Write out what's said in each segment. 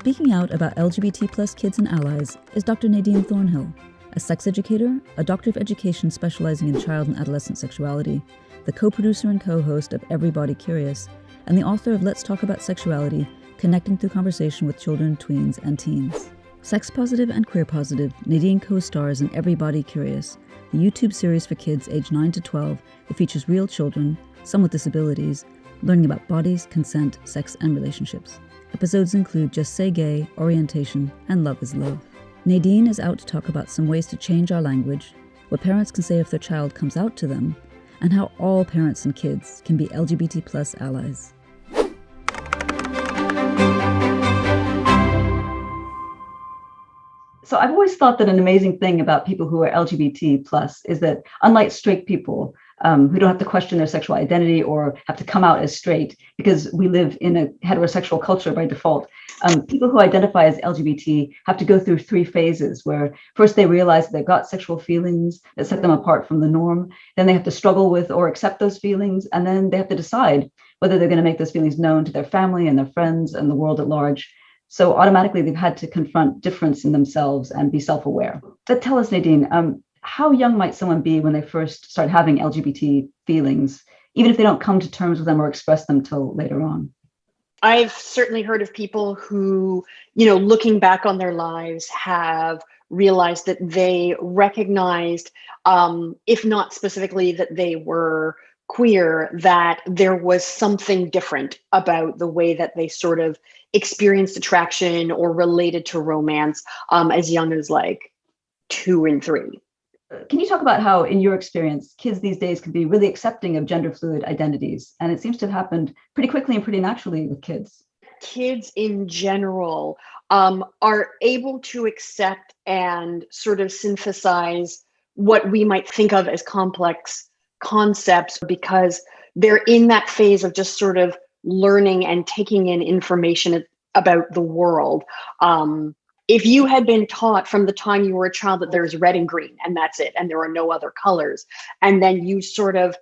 Speaking out about LGBT plus kids and allies is Dr. Nadine Thornhill, a sex educator, a doctor of education specializing in child and adolescent sexuality, the co-producer and co-host of Everybody Curious, and the author of Let's Talk About Sexuality, connecting through conversation with children, tweens, and teens. Sex positive and queer positive, Nadine co-stars in Everybody Curious, the YouTube series for kids aged 9 to 12 that features real children, some with disabilities, learning about bodies, consent, sex, and relationships. Episodes include Just Say Gay, Orientation, and Love is Love. Nadine is out to talk about some ways to change our language, what parents can say if their child comes out to them, and how all parents and kids can be LGBT plus allies. So I've always thought that an amazing thing about people who are LGBT plus is that, unlike straight people who don't have to question their sexual identity or have to come out as straight because we live in a heterosexual culture by default, people who identify as LGBT have to go through three phases where first they realize that they've got sexual feelings that set them apart from the norm. Then they have to struggle with or accept those feelings. And then they have to decide whether they're going to make those feelings known to their family and their friends and the world at large. So automatically, they've had to confront difference in themselves and be self-aware. But tell us, Nadine, how young might someone be when they first start having LGBT feelings, even if they don't come to terms with them or express them till later on? I've certainly heard of people who, looking back on their lives, have realized that they recognized, if not specifically that they were queer, that there was something different about the way that they sort of experienced attraction or related to romance as young as like 2 and 3. Can you talk about how, in your experience, kids these days can be really accepting of gender fluid identities? And it seems to have happened pretty quickly and pretty naturally with kids. Kids in general are able to accept and sort of synthesize what we might think of as complex concepts because they're in that phase of just sort of learning and taking in information about the world. If you had been taught from the time you were a child that there's red and green and that's it, and there are no other colors, and then you sort of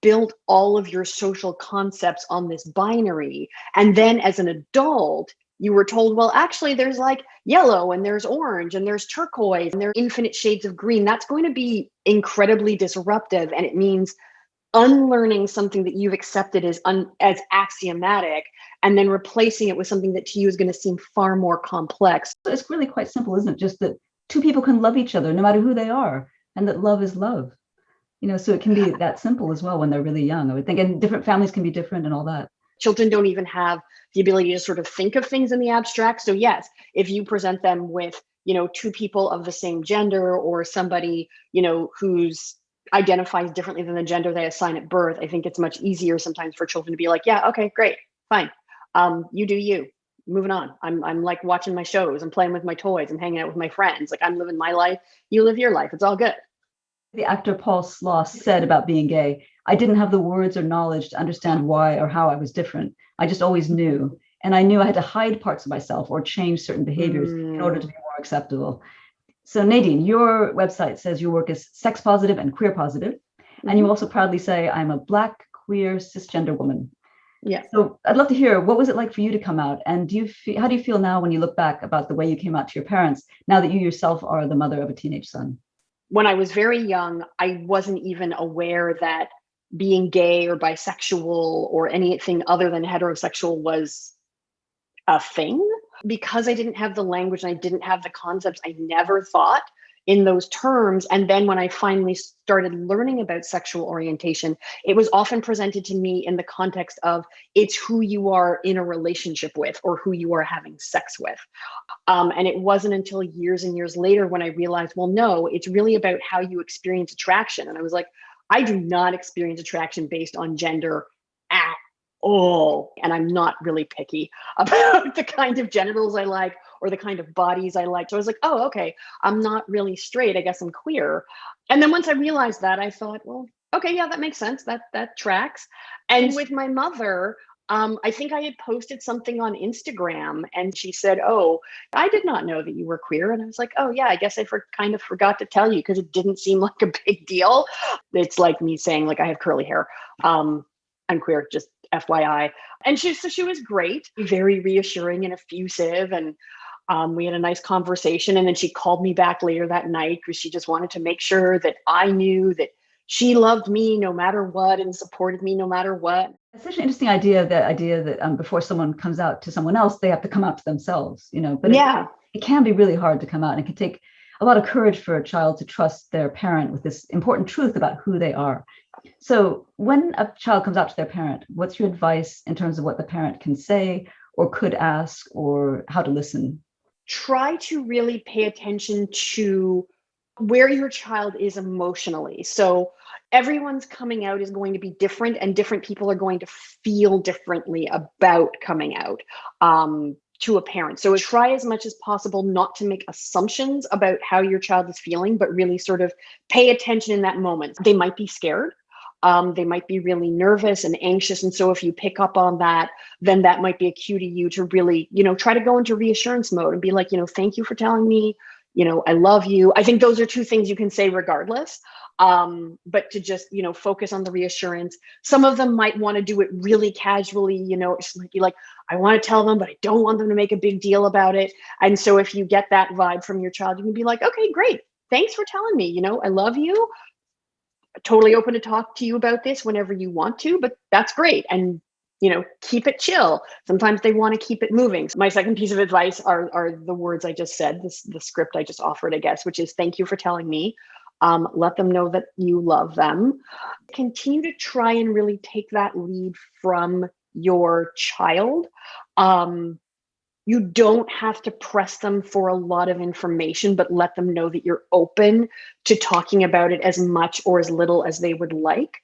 built all of your social concepts on this binary, and then as an adult, you were told, well, actually, there's like yellow and there's orange and there's turquoise and there are infinite shades of green. That's going to be incredibly disruptive. And it means unlearning something that you've accepted as axiomatic and then replacing it with something that to you is going to seem far more complex. It's really quite simple, isn't it? Just that two people can love each other no matter who they are, and that love is love. So it can be that simple as well when they're really young, I would think. And different families can be different and all that. Children don't even have the ability to sort of think of things in the abstract. So yes, if you present them with, two people of the same gender or somebody, who's identifies differently than the gender they assign at birth, I think it's much easier sometimes for children to be like, yeah, okay, great, fine. You do you. Moving on. I'm like watching my shows. I'm playing with my toys. I'm hanging out with my friends. Like I'm living my life. You live your life. It's all good. The actor Paul Sloss said about being gay, I didn't have the words or knowledge to understand why or how I was different. I just always knew. And I knew I had to hide parts of myself or change certain behaviors in order to be more acceptable. So Nadine, your website says your work is sex positive and queer positive. And you also proudly say, I'm a Black, queer, cisgender woman. Yeah. So I'd love to hear, what was it like for you to come out? And how do you feel now when you look back about the way you came out to your parents, now that you yourself are the mother of a teenage son? When I was very young, I wasn't even aware that being gay or bisexual or anything other than heterosexual was a thing. Because I didn't have the language and I didn't have the concepts, I never thought in those terms. And then when I finally started learning about sexual orientation, it was often presented to me in the context of it's who you are in a relationship with or who you are having sex with. And it wasn't until years and years later when I realized, well, no, it's really about how you experience attraction. And I was like, I do not experience attraction based on gender at all. And I'm not really picky about the kind of genitals I like or the kind of bodies I like. So I was like, oh, okay, I'm not really straight. I guess I'm queer. And then once I realized that, I thought, well, okay, yeah, that makes sense. That tracks. And with my mother, I think I had posted something on Instagram and she said, oh, I did not know that you were queer. And I was like, oh yeah, I guess I kind of forgot to tell you because it didn't seem like a big deal. It's like me saying like I have curly hair. I'm queer, just FYI. And she was great, very reassuring and effusive. And we had a nice conversation. And then she called me back later that night because she just wanted to make sure that I knew that she loved me no matter what and supported me no matter what. It's such an interesting idea, that before someone comes out to someone else, they have to come out to themselves, but it can be really hard to come out, and it can take a lot of courage for a child to trust their parent with this important truth about who they are. So when a child comes out to their parent, what's your advice in terms of what the parent can say or could ask or how to listen? Try to really pay attention to where your child is emotionally. So everyone's coming out is going to be different, and different people are going to feel differently about coming out to a parent. So try as much as possible not to make assumptions about how your child is feeling, but really sort of pay attention in that moment. They might be scared. They might be really nervous and anxious. And so if you pick up on that, then that might be a cue to you to really, try to go into reassurance mode and be like, thank you for telling me, I love you. I think those are two things you can say regardless. But to just, focus on the reassurance. Some of them might want to do it really casually, it's like, I want to tell them, but I don't want them to make a big deal about it. And so if you get that vibe from your child, you can be like, okay, great. Thanks for telling me, I love you. Totally open to talk to you about this whenever you want to, but that's great. And, keep it chill. Sometimes they want to keep it moving. So my second piece of advice are the words I just said, the script I just offered, I guess, which is thank you for telling me. Let them know that you love them. Continue to try and really take that lead from your child. You don't have to press them for a lot of information, but let them know that you're open to talking about it as much or as little as they would like.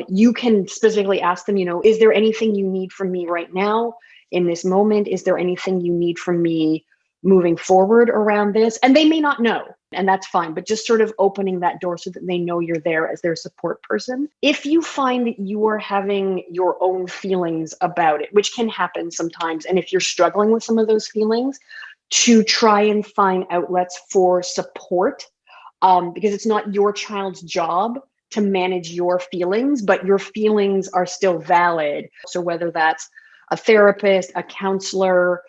You can specifically ask them, is there anything you need from me right now in this moment? Is there anything you need from me moving forward around this? And they may not know, and that's fine, but just sort of opening that door so that they know you're there as their support person. If you find that you are having your own feelings about it, which can happen sometimes, and if you're struggling with some of those feelings, to try and find outlets for support, because it's not your child's job to manage your feelings, but your feelings are still valid. So whether that's a therapist, a counselor,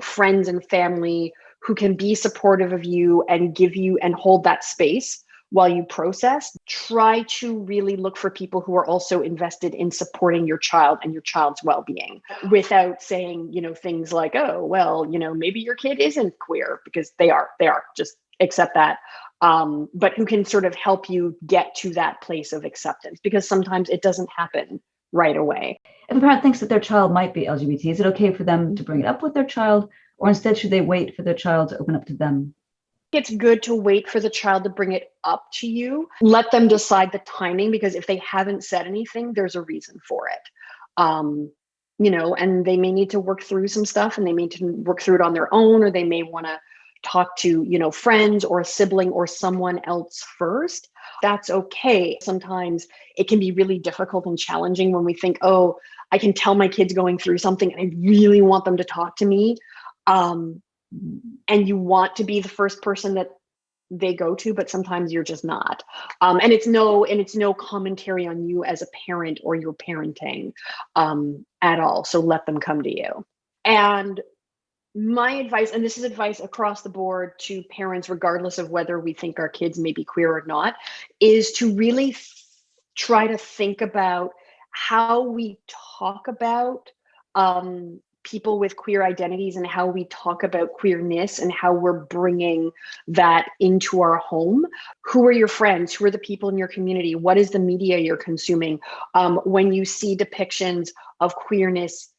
friends and family who can be supportive of you and give you and hold that space while you process. Try to really look for people who are also invested in supporting your child and your child's well-being without saying, things like, oh, well, maybe your kid isn't queer, because they are, just accept that. But who can sort of help you get to that place of acceptance, because sometimes it doesn't happen right away. If a parent thinks that their child might be LGBT, is it okay for them to bring it up with their child, or instead should they wait for their child to open up to them? It's good to wait for the child to bring it up to you. Let them decide the timing, because if they haven't said anything, there's a reason for it. And they may need to work through some stuff, and they may need to work through it on their own, or they may want to talk to, friends or a sibling or someone else first. That's okay. Sometimes it can be really difficult and challenging when we think, oh, I can tell my kid's going through something and I really want them to talk to me. And you want to be the first person that they go to, but sometimes you're just not. And it's no commentary on you as a parent or your parenting at all. So let them come to you. And my advice, and this is advice across the board to parents, regardless of whether we think our kids may be queer or not, is to really try to think about how we talk about people with queer identities and how we talk about queerness and how we're bringing that into our home. Who are your friends? Who are the people in your community? What is the media you're consuming? When you see depictions of queerness,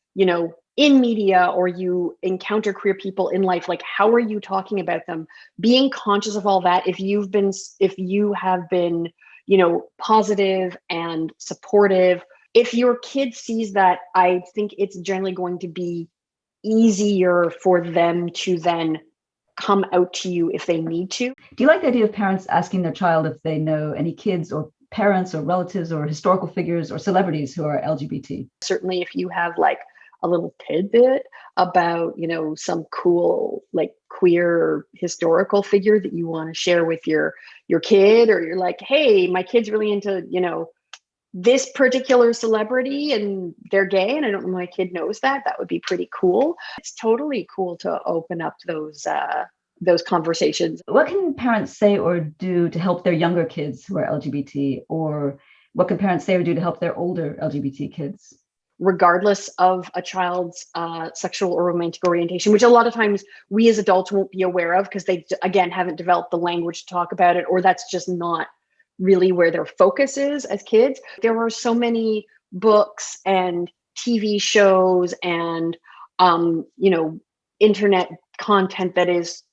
in media, or you encounter queer people in life, like, how are you talking about them? Being conscious of all that. If you have been, positive and supportive, if your kid sees that, I think it's generally going to be easier for them to then come out to you if they need to. Do you like the idea of parents asking their child if they know any kids or parents or relatives or historical figures or celebrities who are LGBT? Certainly, if you have like a little tidbit about, some cool, like, queer historical figure that you want to share with your kid, or you're like, hey, my kid's really into, this particular celebrity and they're gay and I don't know my kid knows that, that would be pretty cool. It's totally cool to open up those conversations. What can parents say or do to help their younger kids who are LGBT, or what can parents say or do to help their older LGBT kids? Regardless of a child's sexual or romantic orientation, which a lot of times we as adults won't be aware of because they, again, haven't developed the language to talk about it, or that's just not really where their focus is as kids. There are so many books and TV shows and, internet content that is,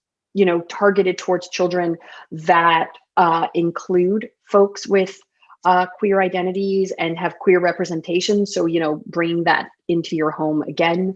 targeted towards children that include folks with queer identities and have queer representation. So, bring that into your home again.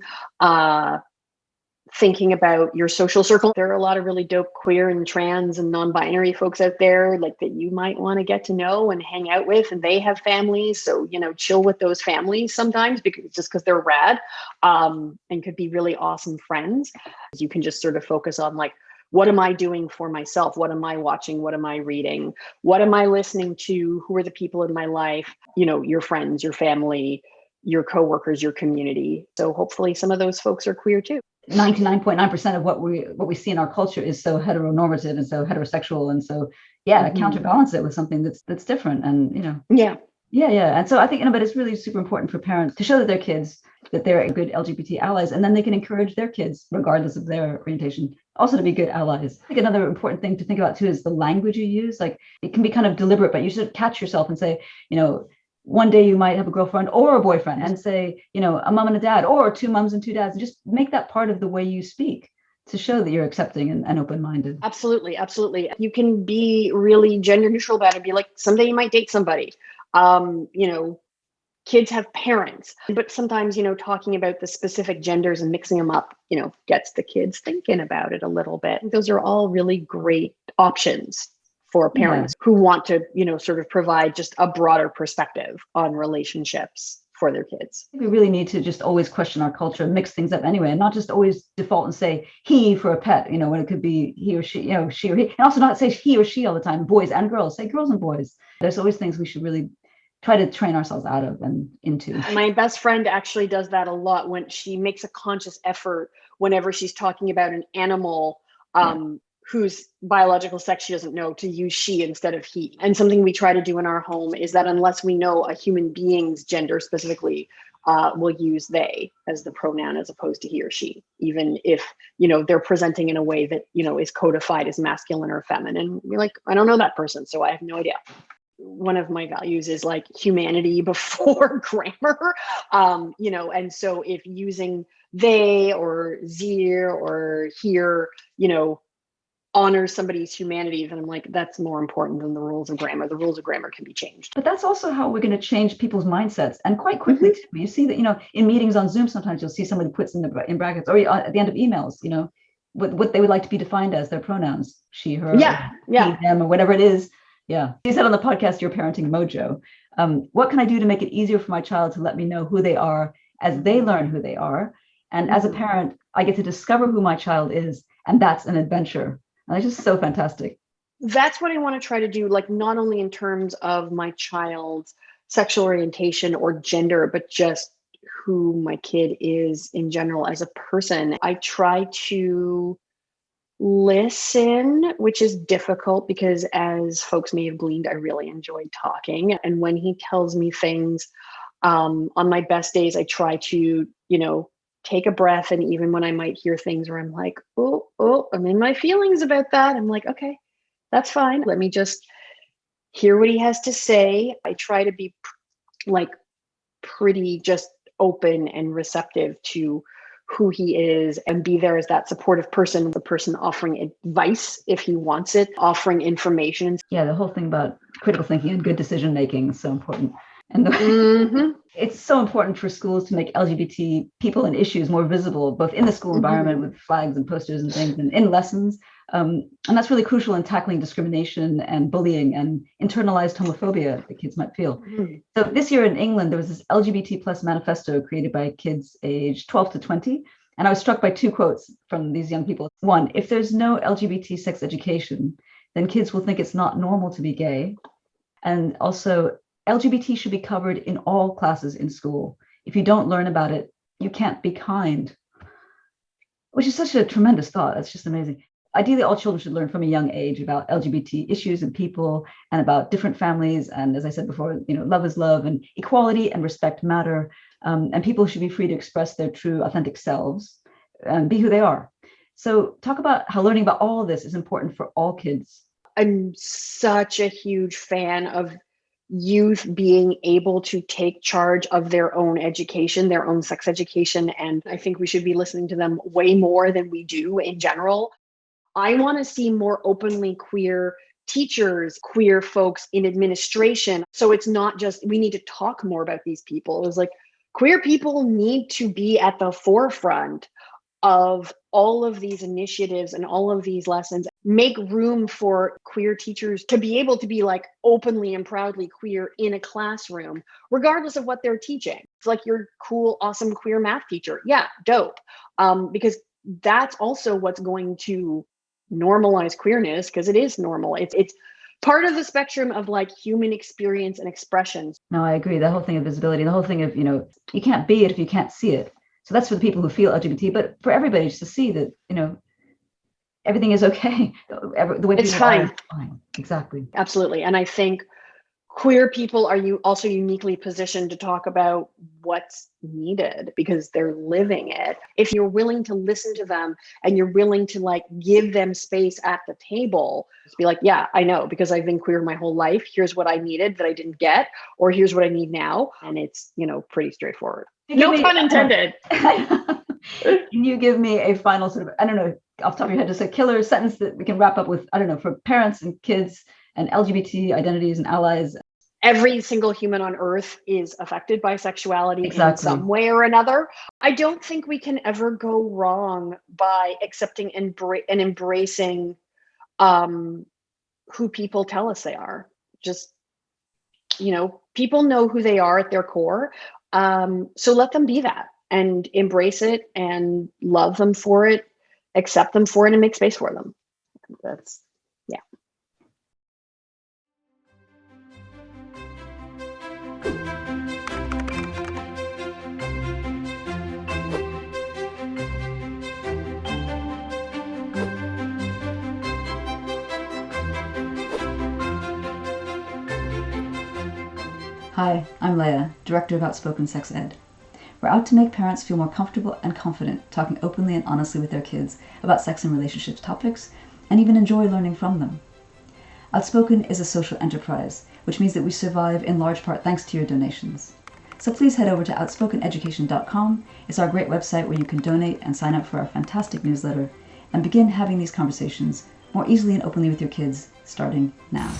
Thinking about your social circle. There are a lot of really dope queer and trans and non-binary folks out there like that you might want to get to know and hang out with, and they have families. So, chill with those families sometimes because they're rad and could be really awesome friends. You can just sort of focus on like, what am I doing for myself? What am I watching? What am I reading? What am I listening to? Who are the people in my life? Your friends, your family, your coworkers, your community. So hopefully some of those folks are queer too. 99.9% of what we see in our culture is so heteronormative and so heterosexual, and so counterbalance it with something that's different, and and so I think but it's really super important for parents to show that their kids that they're good LGBT allies, and then they can encourage their kids regardless of their orientation also to be good allies. I think another important thing to think about too is the language you use. Like, it can be kind of deliberate, but you should catch yourself and say, one day you might have a girlfriend or a boyfriend, and say, a mom and a dad, or two moms and two dads, and just make that part of the way you speak to show that you're accepting and open-minded. Absolutely. You can be really gender neutral about it. Be like, someday you might date somebody. Kids have parents, but sometimes, talking about the specific genders and mixing them up, gets the kids thinking about it a little bit. Those are all really great options for parents who want to, sort of provide just a broader perspective on relationships for their kids. We really need to just always question our culture, mix things up anyway, and not just always default and say he for a pet, when it could be he or she, she or he, and also not say he or she all the time, boys and girls, say girls and boys. There's always things we should really try to train ourselves out of and into. My best friend actually does that a lot when she makes a conscious effort whenever she's talking about an animal whose biological sex she doesn't know, to use she instead of he. And something we try to do in our home is that unless we know a human being's gender specifically, we'll use they as the pronoun as opposed to he or she, even if, they're presenting in a way that, is codified as masculine or feminine. You're like, I don't know that person, so I have no idea. One of my values is like humanity before grammar, and so if using they or zir or here, honors somebody's humanity, then I'm like, that's more important than the rules of grammar. The rules of grammar can be changed. But that's also how we're going to change people's mindsets, and quite quickly. Too. You see that, in meetings on Zoom, sometimes you'll see somebody puts in brackets, or at the end of emails, what they would like to be defined as, their pronouns, she, her, he, them, or whatever it is. Yeah. You said on the podcast, Your Parenting Mojo. What can I do to make it easier for my child to let me know who they are as they learn who they are? And as a parent, I get to discover who my child is, and that's an adventure. And it's just so fantastic. That's what I want to try to do, like not only in terms of my child's sexual orientation or gender, but just who my kid is in general as a person. I try to listen, which is difficult because, as folks may have gleaned, I really enjoy talking. And when he tells me things, on my best days, I try to, take a breath. And even when I might hear things where I'm like, oh, I'm in my feelings about that, I'm like, okay, that's fine. Let me just hear what he has to say. I try to be like pretty just open and receptive to who he is, and be there as that supportive person, the person offering advice if he wants it, offering information. Yeah, the whole thing about critical thinking and good decision making is so important. And it's so important for schools to make LGBT people and issues more visible, both in the school environment with flags and posters and things, and in lessons. And that's really crucial in tackling discrimination and bullying and internalized homophobia that kids might feel. So this year in England, there was this LGBT plus manifesto created by kids aged 12 to 20. And I was struck by two quotes from these young people. One, if there's no LGBT sex education, then kids will think it's not normal to be gay. And also, LGBT should be covered in all classes in school. If you don't learn about it, you can't be kind, which is such a tremendous thought. It's just amazing. Ideally, all children should learn from a young age about LGBT issues and people and about different families. And as I said before, love is love and equality and respect matter. And people should be free to express their true, authentic selves and be who they are. So talk about how learning about all of this is important for all kids. I'm such a huge fan of youth being able to take charge of their own education, their own sex education. And I think we should be listening to them way more than we do in general. I want to see more openly queer teachers, queer folks in administration. So it's not just, we need to talk more about these people. It's like queer people need to be at the forefront of all of these initiatives and all of these lessons. Make room for queer teachers to be able to be like openly and proudly queer in a classroom, regardless of what they're teaching. It's like your cool, awesome queer math teacher. Yeah, dope. Because that's also what's going to normalize queerness, because it is normal. It's part of the spectrum of like human experience and expressions. No, I agree. The whole thing of visibility, the whole thing of, you can't be it if you can't see it. So that's for the people who feel LGBT, but for everybody just to see that, everything is okay. The way it's people fine. are, fine. Exactly. Absolutely. And I think queer people are also uniquely positioned to talk about what's needed because they're living it. If you're willing to listen to them and you're willing to like give them space at the table, just be like, yeah, I know, because I've been queer my whole life. Here's what I needed that I didn't get, or here's what I need now. And it's, pretty straightforward. No pun intended. Can you give me a final sort of, I don't know, off the top of your head, just a killer sentence that we can wrap up with, I don't know, for parents and kids and LGBT identities and allies? Every single human on earth is affected by sexuality Exactly. in some way or another. I don't think we can ever go wrong by accepting and embracing who people tell us they are. Just, people know who they are at their core. So let them be that and embrace it and love them for it, accept them for it, and make space for them. That's, yeah. Hi, I'm Leia, Director of Outspoken Sex Ed. We're out to make parents feel more comfortable and confident talking openly and honestly with their kids about sex and relationships topics, and even enjoy learning from them. Outspoken is a social enterprise, which means that we survive in large part thanks to your donations. So please head over to outspokeneducation.com. It's our great website where you can donate and sign up for our fantastic newsletter and begin having these conversations more easily and openly with your kids starting now.